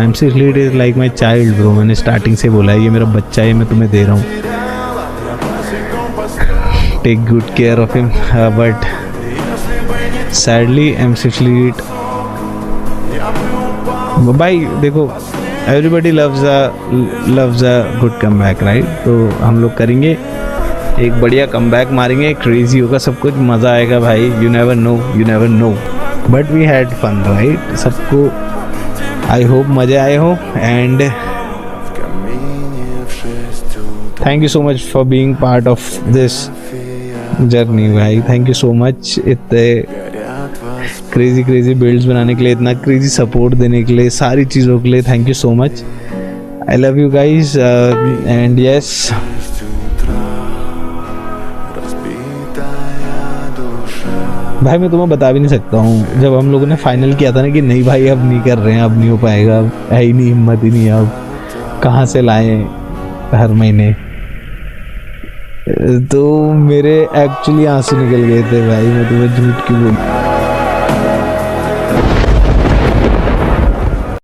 MC Fleet is like my child bro, मैंने starting से बोला है ये मेरा बच्चा है, मैं तुम्हें दे रहा हूँ, take good care of him, but sadly MC Fleet भाई देखो everybody loves a good comeback right, तो हम लोग करेंगे एक बढ़िया कम बैक मारेंगे, क्रेजी होगा सब कुछ, मज़ा आएगा भाई, you never know but we had fun right. सबको आई होप मज़े आए हो and thank you so much for being part of this journey भाई, थैंक यू सो मच इतने क्रेजी बिल्ड्स बनाने के लिए, इतना क्रेजी सपोर्ट देने के लिए, सारी चीज़ों के लिए thank you so much, I love you guys and yes भाई मैं तुम्हें बता भी नहीं सकता हूँ, जब हम लोगों ने फाइनल किया था ना कि नहीं भाई अब नहीं कर रहे हैं, अब नहीं हो पाएगा, अब है ही नहीं, हिम्मत ही नहीं है, अब कहाँ से लाएं हर महीने, तो मेरे एक्चुअली आंसू निकल गए थे भाई, मैं तुम्हें झूठ क्यों बोलूं।